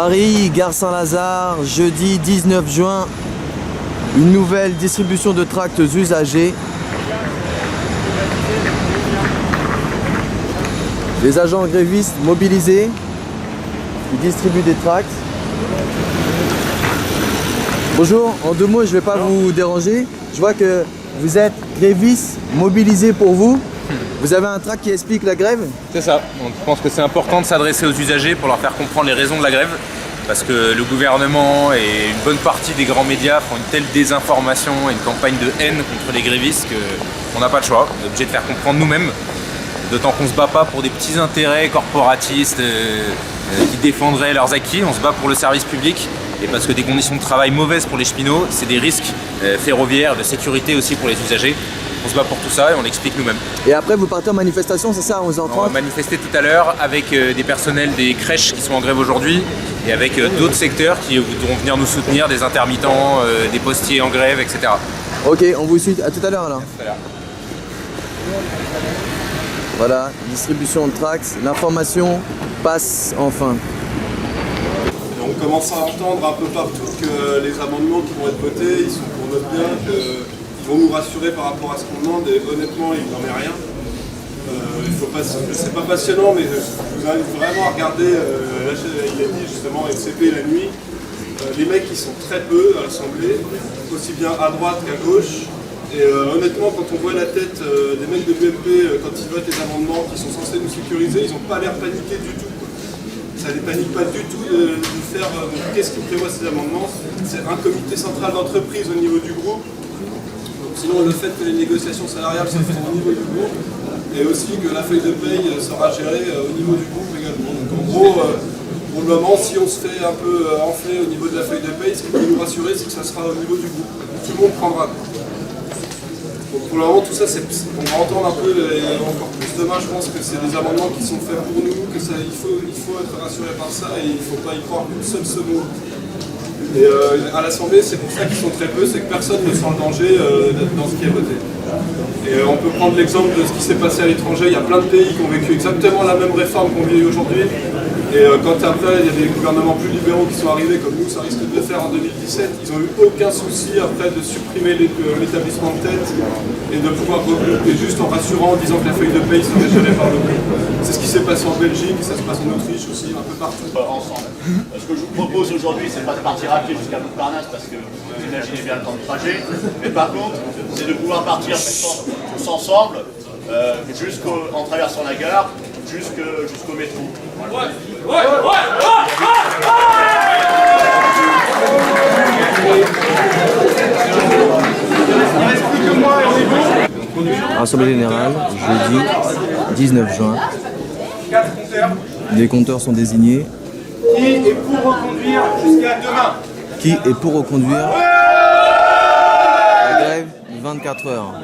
Paris, gare Saint-Lazare, jeudi 19 juin, une nouvelle distribution de tracts usagés. Les agents grévistes mobilisés, ils distribuent des tracts. Bonjour, en deux mots, je ne vais pas vous déranger. Je vois que vous êtes grévistes mobilisés pour vous. Vous avez un tract qui explique la grève? C'est ça. On pense que c'est important de s'adresser aux usagers pour leur faire comprendre les raisons de la grève. Parce que le gouvernement et une bonne partie des grands médias font une telle désinformation et une campagne de haine contre les grévistes qu'on n'a pas le choix. On est obligé de faire comprendre nous-mêmes. D'autant qu'on ne se bat pas pour des petits intérêts corporatistes qui défendraient leurs acquis. On se bat pour le service public. Et parce que des conditions de travail mauvaises pour les cheminots, c'est des risques ferroviaires, de sécurité aussi pour les usagers. On se bat pour tout ça et on l'explique nous-mêmes. Et après vous partez en manifestation, c'est ça, à 11h30? On va manifester tout à l'heure avec des personnels des crèches qui sont en grève aujourd'hui et avec d'autres secteurs qui voudront venir nous soutenir, des intermittents, des postiers en grève, etc. Ok, on vous suit. À tout à l'heure alors. À tout à l'heure. Voilà, distribution de tracts, l'information passe enfin. On commence à entendre un peu partout que les amendements qui vont être votés, ils sont pour notre bien, qu'ils vont nous rassurer par rapport à ce qu'on demande, et honnêtement, il n'en est rien. C'est pas passionnant, mais je vous invite vraiment à regarder, là, il a dit justement FCP la nuit, les mecs ils sont très peu à l'Assemblée, aussi bien à droite qu'à gauche. Et honnêtement, quand on voit la tête des mecs de l'UMP, quand ils votent les amendements qui sont censés nous sécuriser, ils n'ont pas l'air paniqués du tout. Ça ne les panique pas du tout de faire qu'est-ce qui prévoit ces amendements. C'est un comité central d'entreprise au niveau du groupe. Donc, sinon, le fait que les négociations salariales se font au niveau du groupe et aussi que la feuille de paye sera gérée au niveau du groupe également. Donc en gros, pour le moment, si on se fait un peu enfler au niveau de la feuille de paye, ce qui peut nous rassurer, c'est que ça sera au niveau du groupe. Tout le monde prendra. Donc pour le moment, tout ça, on va entendre un peu, et encore plus demain, je pense que c'est des amendements qui sont faits pour nous, que ça, il faut être rassuré par ça et il ne faut pas y croire une seule seconde. Et à l'Assemblée, c'est pour ça qu'ils sont très peu, c'est que personne ne sent le danger dans ce qui est voté. Et on peut prendre l'exemple de ce qui s'est passé à l'étranger, il y a plein de pays qui ont vécu exactement la même réforme qu'on vit aujourd'hui. Et quand après, il y a des gouvernements plus libéraux qui sont arrivés, comme nous, ça risque de le faire en 2017, ils n'ont eu aucun souci après de supprimer l'établissement de tête et de pouvoir regrouper juste en rassurant, en disant que la feuille de paye serait gérée par le groupe. C'est ce qui s'est passé en Belgique, ça se passe en Autriche aussi, un peu partout. Ensemble. Ce que je vous propose aujourd'hui, c'est pas de partir à pied jusqu'à Montparnasse parce que vous imaginez bien le temps de trajet, mais par contre, c'est de pouvoir partir tous ensemble, en traversant la gare, jusqu'au métro. Voilà. Assemblée générale, jeudi 19 juin. Les compteurs sont désignés. Qui est pour reconduire jusqu'à demain? Qui est pour reconduire la grève de 24 heures?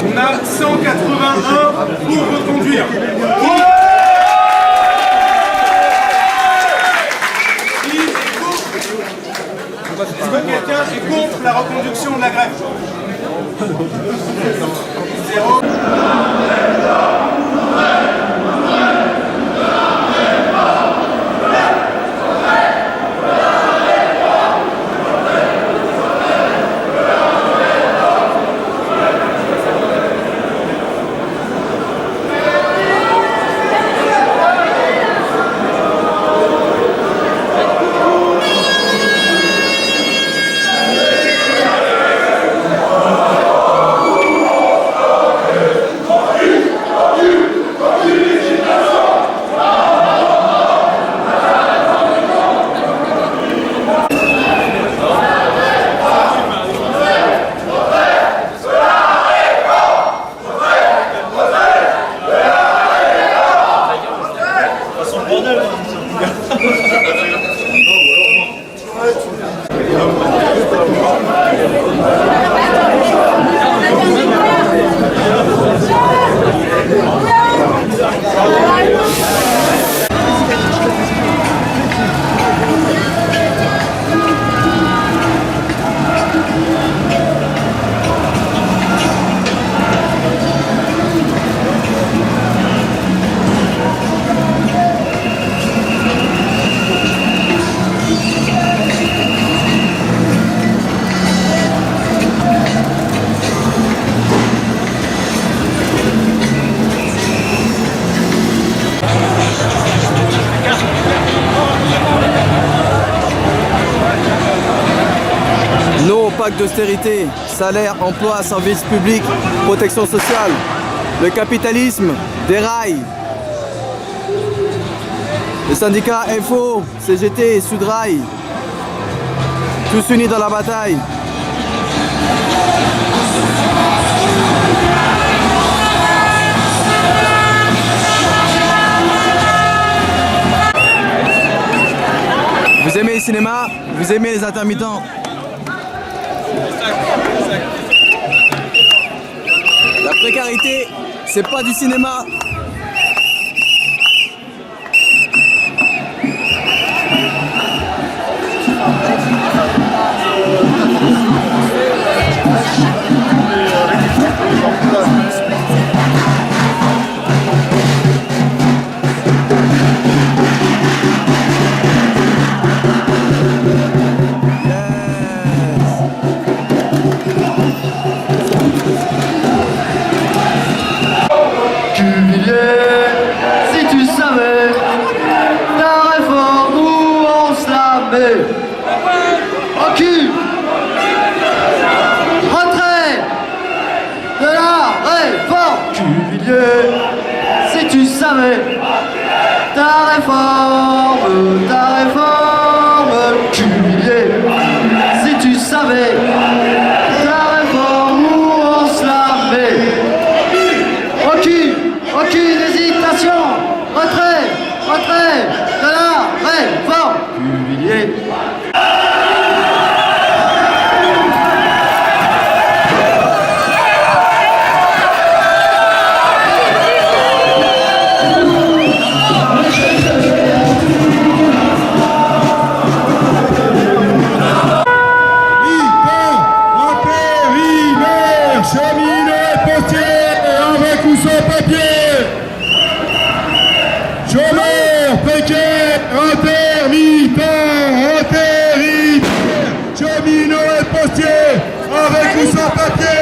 On a 181 pour reconduire. Est-ce que quelqu'un est contre la reconduction de la grève? Zéro. pacte d'austérité, salaire, emploi, services publics, protection sociale. Le capitalisme déraille. Les syndicats FO, CGT, Sudrail, tous unis dans la bataille. Vous aimez le cinéma, vous aimez les intermittents. La précarité, c'est pas du cinéma. Si tu savais, ta réforme où on se la met. Au cul. Retrait de la réforme. Cuvillier, si tu savais, ta réforme. Cuvillier, si tu savais, ta réforme où on se la met. Aucune hésitation. Retrait de la réforme. Cuvillier. Chômeurs, précaires, intermittents, cheminots et postiers, avec ou sans papier.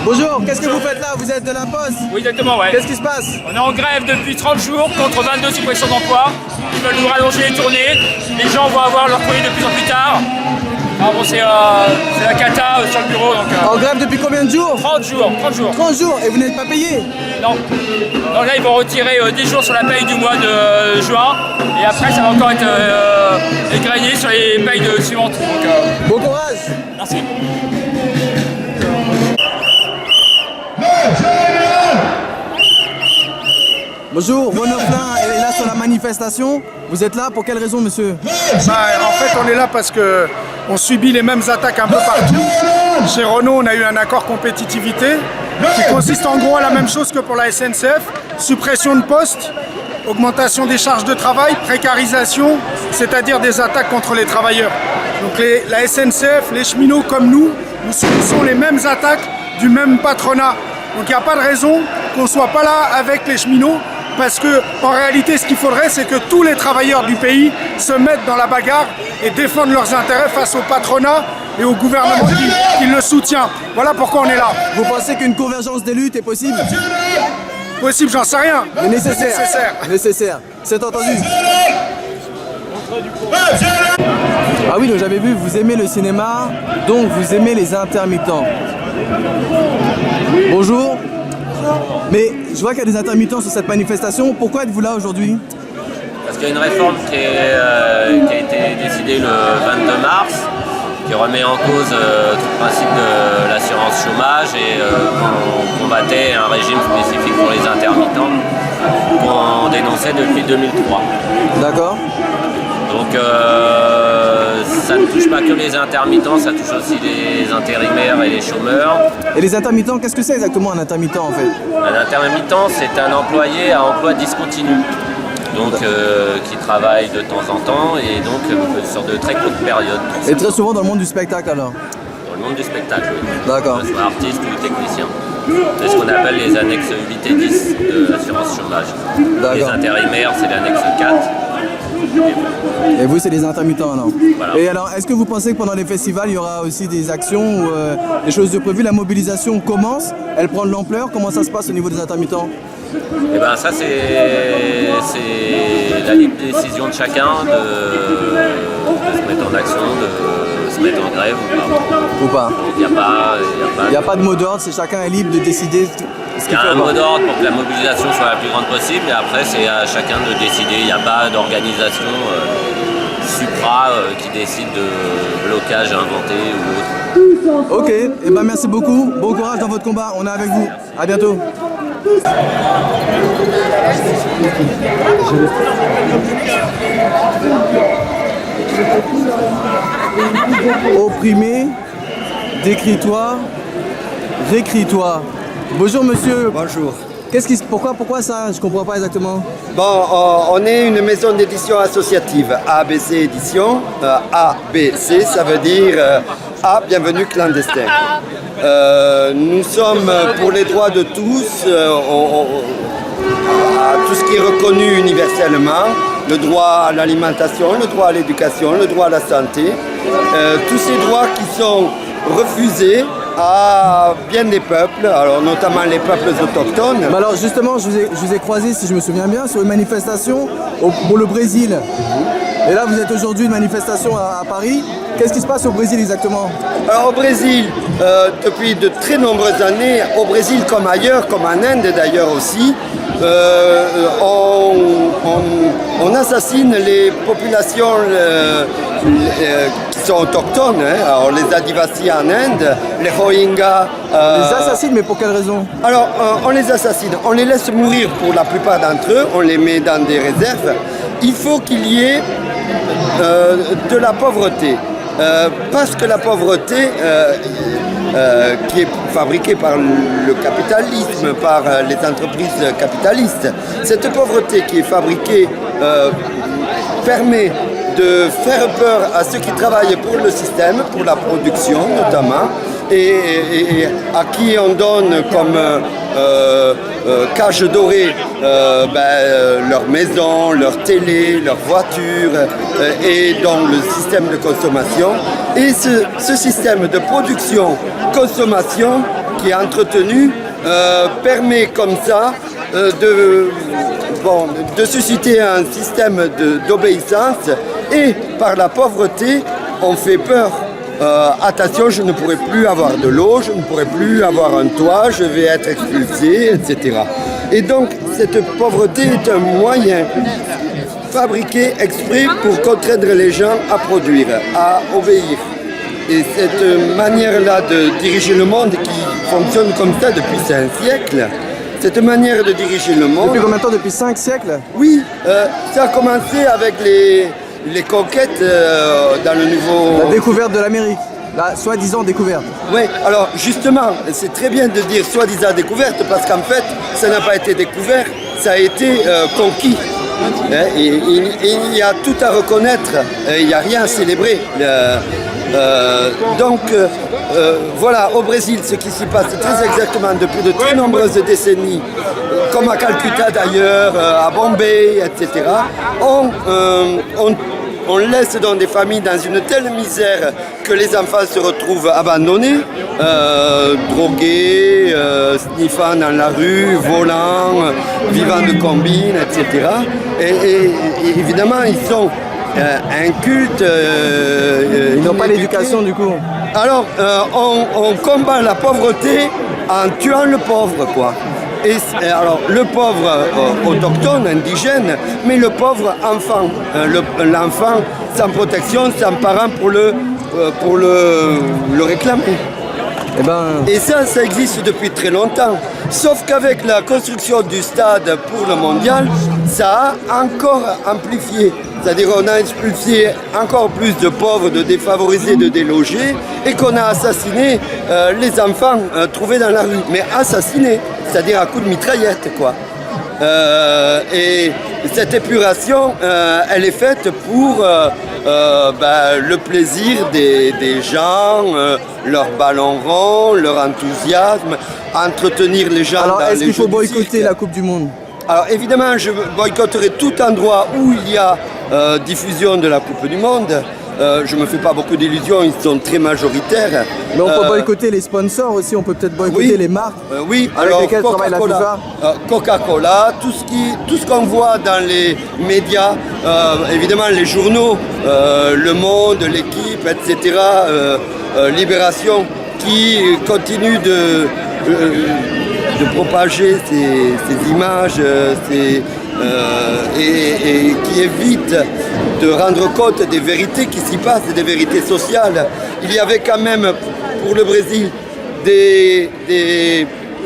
Bonjour, qu'est-ce que vous faites là? Vous êtes de la Poste? Oui, exactement, ouais. Qu'est-ce qui se passe? On est en grève depuis 30 jours contre 22 suppressions d'emplois. Ils veulent nous rallonger les tournées. Les gens vont avoir leur courrier de plus en plus tard. Alors bon, c'est la cata sur le bureau. Donc, En grève depuis combien de jours? 30 jours. 30 jours et vous n'êtes pas payé? Non. Donc là, ils vont retirer 10 jours sur la paye du mois de juin. Et après, ça va encore être égrainé sur les payes suivantes. Donc, Bon courage. merci. Bonjour, Renaud Flin est là sur la manifestation. Vous êtes là pour quelle raison, monsieur? En fait, on est là parce que on subit les mêmes attaques un peu partout. Chez Renault, on a eu un accord compétitivité qui consiste en gros à la même chose que pour la SNCF. Suppression de postes, augmentation des charges de travail, précarisation, c'est-à-dire des attaques contre les travailleurs. Donc la SNCF, les cheminots comme nous subissons les mêmes attaques du même patronat. Donc il n'y a pas de raison qu'on ne soit pas là avec les cheminots, parce que en réalité ce qu'il faudrait, c'est que tous les travailleurs du pays se mettent dans la bagarre et défendent leurs intérêts face au patronat et au gouvernement qui le soutient. Voilà pourquoi on est là. Vous pensez qu'une convergence des luttes est possible? Possible, j'en sais rien. Mais nécessaire. Nécessaire. C'est entendu. Ah oui, donc j'avais vu, vous aimez le cinéma, donc vous aimez les intermittents. Bonjour. Mais je vois qu'il y a des intermittents sur cette manifestation. Pourquoi êtes-vous là aujourd'hui? Parce qu'il y a une réforme qui a été décidée le 22 mars, qui remet en cause tout le principe de l'assurance chômage et qu'on combattait un régime spécifique pour les intermittents qu'on dénonçait depuis 2003. D'accord. Donc ça ne touche pas que les intermittents, ça touche aussi les intérimaires et les chômeurs. Et les intermittents, qu'est-ce que c'est exactement un intermittent en fait? Un intermittent, c'est un employé à emploi discontinu. donc qui travaillent de temps en temps et donc sur de très courtes périodes. Et très souvent dans le monde du spectacle alors? Dans le monde du spectacle, oui. D'accord. Que ce soit artiste ou technicien. C'est ce qu'on appelle les annexes 8 et 10 de l'assurance chômage. Les intérimaires, c'est l'annexe 4. Et vous, c'est des intermittents alors. Voilà. Et alors, est-ce que vous pensez que pendant les festivals, il y aura aussi des actions ou des choses de prévues? La mobilisation commence, elle prend de l'ampleur. Comment ça se passe au niveau des intermittents? Et ben ça, c'est la libre décision de chacun de se mettre en action, de se mettre en grève ou pas. Ou pas. Il n'y a pas de mot d'ordre, c'est chacun est libre de décider ce Il qu'il y a fait. un mot d'ordre pour que la mobilisation soit la plus grande possible, et après c'est à chacun de décider. Il n'y a pas d'organisation supra qui décide de blocage inventé ou autre. Ok, et ben merci beaucoup, bon courage dans votre combat, on est avec vous, à bientôt. Opprimé, décris-toi, récris-toi. Bonjour monsieur. Bonjour. Pourquoi ça? Je comprends pas exactement. Bon, on est une maison d'édition associative, ABC Édition. ABC, ça veut dire A, bienvenue clandestin. Nous sommes pour les droits de tous, tout ce qui est reconnu universellement, le droit à l'alimentation, le droit à l'éducation, le droit à la santé, tous ces droits qui sont refusés à bien des peuples, alors notamment les peuples autochtones. Mais alors justement, je vous ai croisé, si je me souviens bien, sur une manifestation pour le Brésil. Et là, vous êtes aujourd'hui une manifestation à Paris. Qu'est-ce qui se passe au Brésil exactement? Alors au Brésil, depuis de très nombreuses années, au Brésil comme ailleurs, comme en Inde d'ailleurs aussi, on assassine les populations qui sont autochtones, hein. Alors les Adivasi en Inde, les Rohingyas. Les assassine, mais pour quelle raison? Alors on les assassine, on les laisse mourir pour la plupart d'entre eux, on les met dans des réserves. Il faut qu'il y ait de la pauvreté. Parce que la pauvreté qui est fabriquée par le capitalisme, par les entreprises capitalistes, cette pauvreté qui est fabriquée permet de faire peur à ceux qui travaillent pour le système, pour la production notamment, et à qui on donne comme cage dorée leur maison, leur télé, leur voiture et dans le système de consommation. Et ce système de production-consommation qui est entretenu permet comme ça de susciter un système d'obéissance, et par la pauvreté on fait peur. Attention, je ne pourrai plus avoir de l'eau, je ne pourrai plus avoir un toit, je vais être expulsé, etc. Et donc cette pauvreté est un moyen fabriqué exprès pour contraindre les gens à produire, à obéir. Et cette manière-là de diriger le monde qui fonctionne comme ça depuis 5 siècles, cette manière de diriger le monde... Depuis combien de temps? Depuis 5 siècles? Oui, ça a commencé avec les conquêtes dans le nouveau... La découverte de l'Amérique, la soi-disant découverte. Oui, alors justement, c'est très bien de dire soi-disant découverte, parce qu'en fait, ça n'a pas été découvert, ça a été conquis. Et il y a tout à reconnaître, il n'y a rien à célébrer. Voilà, au Brésil, ce qui s'y passe très exactement depuis de très nombreuses décennies, comme à Calcutta d'ailleurs, à Bombay, etc. On laisse dans des familles dans une telle misère que les enfants se retrouvent abandonnés, drogués, sniffant dans la rue, volant, vivant de combines, etc. Et évidemment, ils sont incultes. Ils n'ont pas l'éducation du coup. Alors, on combat la pauvreté en tuant le pauvre, quoi. Et alors, le pauvre autochtone, indigène, mais le pauvre enfant, l'enfant sans protection, sans parents pour le réclamer. Et ça existe depuis très longtemps. Sauf qu'avec la construction du stade pour le mondial, ça a encore amplifié. C'est-à-dire qu'on a expulsé encore plus de pauvres, de défavorisés, de délogés, et qu'on a assassiné les enfants trouvés dans la rue. Mais assassinés, c'est-à-dire à coups de mitraillette, quoi. Et cette épuration, elle est faite pour le plaisir des gens, leur ballon rond, leur enthousiasme, entretenir les gens. Alors, dans est-ce les qu'il faut jeux du boycotter cirque. la Coupe du Monde? Alors évidemment, je boycotterai tout endroit où il y a diffusion de la Coupe du Monde. Je me fais pas beaucoup d'illusions, ils sont très majoritaires. Mais on peut boycotter les sponsors aussi, on peut peut-être boycotter les marques oui, avec alors lesquelles travaille la FIFA. Coca-Cola, tout ce qu'on voit dans les médias, évidemment les journaux, Le Monde, L'Équipe, etc., Libération, qui continuent de propager ces images et qui évite de rendre compte des vérités qui s'y passent, des vérités sociales. Il y avait quand même pour le Brésil des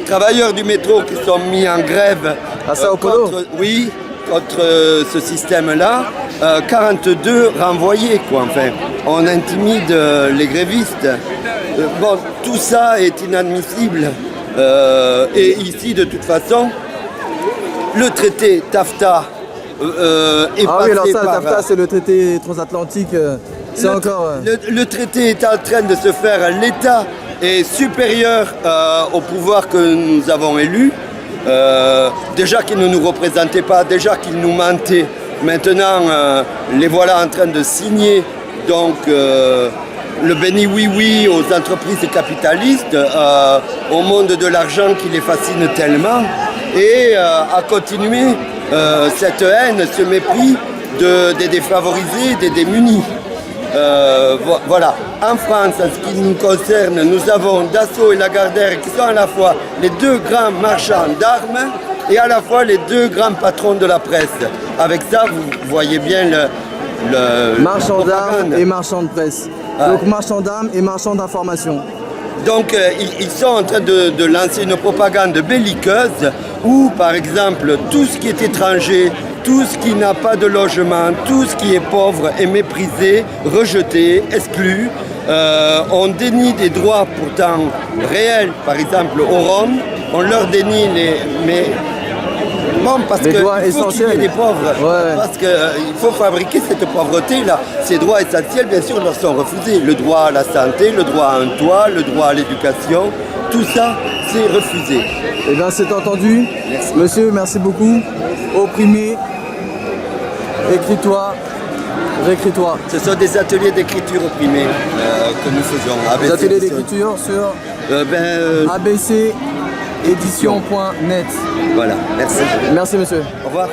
travailleurs du métro qui sont mis en grève contre ce système-là. 42 renvoyés, quoi, enfin. On intimide les grévistes. Bon, tout ça est inadmissible. Et ici, de toute façon, le traité TAFTA est passé alors ça, par... le TAFTA, c'est le traité transatlantique. C'est encore... Le traité est en train de se faire. L'État est supérieur au pouvoir que nous avons élu. Déjà qu'ils ne nous représentaient pas, déjà qu'ils nous mentaient. Maintenant, les voilà en train de signer donc, le béni oui-oui aux entreprises capitalistes, au monde de l'argent qui les fascine tellement, et à continuer cette haine, ce mépris des défavorisés, des démunis. Voilà. En France, en ce qui nous concerne, nous avons Dassault et Lagardère qui sont à la fois les deux grands marchands d'armes et à la fois les deux grands patrons de la presse. Avec ça, vous voyez bien le marchand d'armes et marchand de presse. Donc marchand d'armes et marchand d'information. Donc ils sont en train de lancer une propagande belliqueuse où, par exemple, tout ce qui est étranger, tout ce qui n'a pas de logement, tout ce qui est pauvre est méprisé, rejeté, exclu. On dénie des droits pourtant réels, par exemple aux Roms, on leur dénie parce qu'il faut qu'il y ait des pauvres, parce qu'il faut fabriquer cette pauvreté-là. Ces droits essentiels, bien sûr, leur sont refusés. Le droit à la santé, le droit à un toit, le droit à l'éducation, tout ça, c'est refusé. Eh bien, c'est entendu. Merci. Monsieur, merci beaucoup. Opprimé, écris-toi, réécris-toi. Ce sont des ateliers d'écriture opprimés que nous faisons. Des ateliers d'écriture sur abcédition.net. Voilà, merci. Merci monsieur. Au revoir.